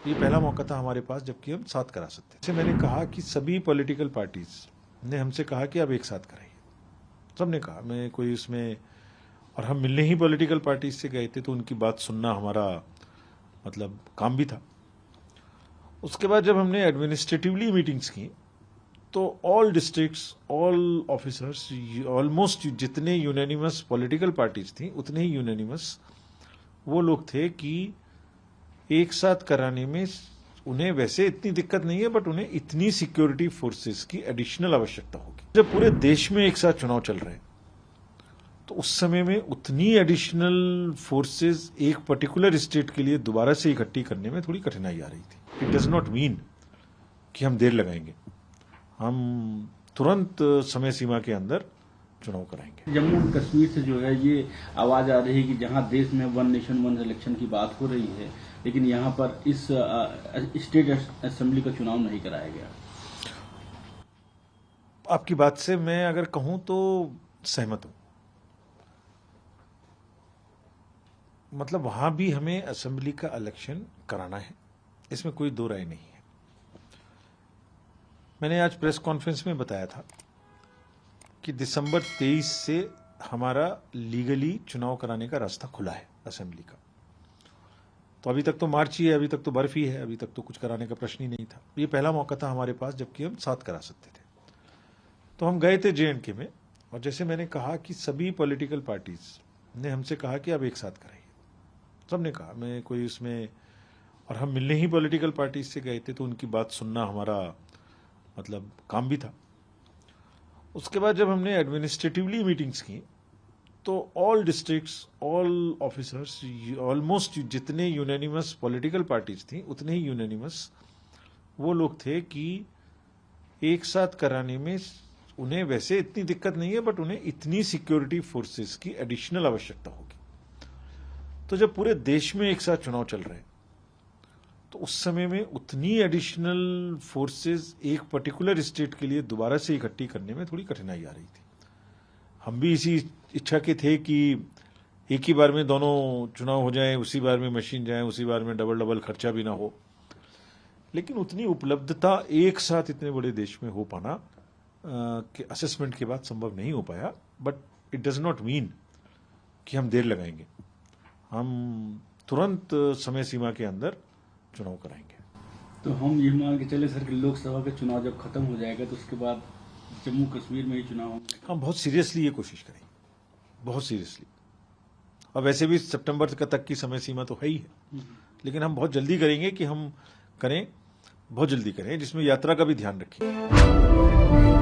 ये पहला मौका था हमारे पास जबकि हम साथ करा सकते थे। मैंने कहा कि सभी पॉलिटिकल पार्टीज ने हमसे कहा कि आप एक साथ कराइए। सबने कहा, मैं कोई उसमें, और हम मिलने ही पॉलिटिकल पार्टीज से गए थे तो उनकी बात सुनना हमारा मतलब काम भी था। उसके बाद जब हमने एडमिनिस्ट्रेटिवली मीटिंग्स की तो all districts, all officers, almost जितने यूनानिमस पॉलिटिकल पार्टीज थी उतने ही यूनानिमस वो लोग थे कि एक साथ कराने में उन्हें वैसे इतनी दिक्कत नहीं है, बट उन्हें इतनी सिक्योरिटी फोर्सेस की एडिशनल आवश्यकता होगी। जब पूरे देश में एक साथ चुनाव चल रहे हैं तो उस समय में उतनी एडिशनल फोर्सेस एक पर्टिकुलर स्टेट के लिए दोबारा से इकट्ठी करने में थोड़ी कठिनाई आ रही थी। इट डज नॉट मीन कि हम देर लगाएंगे, हम तुरंत समय सीमा के अंदर चुनाव कराएंगे। जम्मू और कश्मीर से जो है ये आवाज आ रही है कि जहां देश में वन नेशन वन इलेक्शन की बात हो रही है, लेकिन यहां पर इस स्टेट असेंबली का चुनाव नहीं कराया गया। आपकी बात से मैं अगर कहूं तो सहमत हूं। मतलब वहां भी हमें असेंबली का इलेक्शन कराना है, इसमें कोई दो राय नहीं है। मैंने आज प्रेस कॉन्फ्रेंस में बताया था कि दिसंबर 23 से हमारा लीगली चुनाव कराने का रास्ता खुला है असेंबली का। तो अभी तक तो मार्च ही है, अभी तक तो बर्फ ही है, अभी तक तो कुछ कराने का प्रश्न ही नहीं था। ये पहला मौका था हमारे पास जबकि हम साथ करा सकते थे। तो हम गए थे JNK में, और जैसे मैंने कहा कि सभी पॉलिटिकल पार्टीज ने हमसे कहा कि आप एक साथ कराइए। सबने कहा, मैं कोई उसमें, और हम मिलने ही पॉलिटिकल पार्टीज से गए थे तो उनकी बात सुनना हमारा मतलब काम भी था। उसके बाद जब हमने एडमिनिस्ट्रेटिवली मीटिंग्स की तो all districts, all officers, almost जितने यूनानिमस पॉलिटिकल पार्टीज थी उतने ही यूनानिमस वो लोग थे कि एक साथ कराने में उन्हें वैसे इतनी दिक्कत नहीं है, बट उन्हें इतनी सिक्योरिटी फोर्सेस की एडिशनल आवश्यकता होगी। तो जब पूरे देश में एक साथ चुनाव चल रहे हैं तो उस समय में उतनी एडिशनल फोर्सेस एक पर्टिकुलर स्टेट के लिए दोबारा से इकट्ठी करने में थोड़ी कठिनाई आ रही थी। हम भी इसी इच्छा के थे कि एक ही बार में दोनों चुनाव हो जाएं, उसी बार में मशीन जाए, उसी बार में डबल डबल खर्चा भी ना हो। लेकिन उतनी उपलब्धता एक साथ इतने बड़े देश में हो पाना कि असेसमेंट के बाद संभव नहीं हो पाया। But it does not mean कि हम देर लगाएंगे, हम तुरंत समय सीमा के अंदर चुनाव कराएंगे। तो हम ये मान के चले सर कि लोकसभा का चुनाव जब खत्म हो जाएगा तो उसके बाद जम्मू कश्मीर में ही चुनाव होंगे। हम बहुत सीरियसली ये कोशिश करेंगे, बहुत सीरियसली। और वैसे भी सितंबर तक की समय सीमा तो है ही है, लेकिन हम बहुत जल्दी करेंगे कि हम करें, बहुत जल्दी करें, जिसमें यात्रा का भी ध्यान रखें।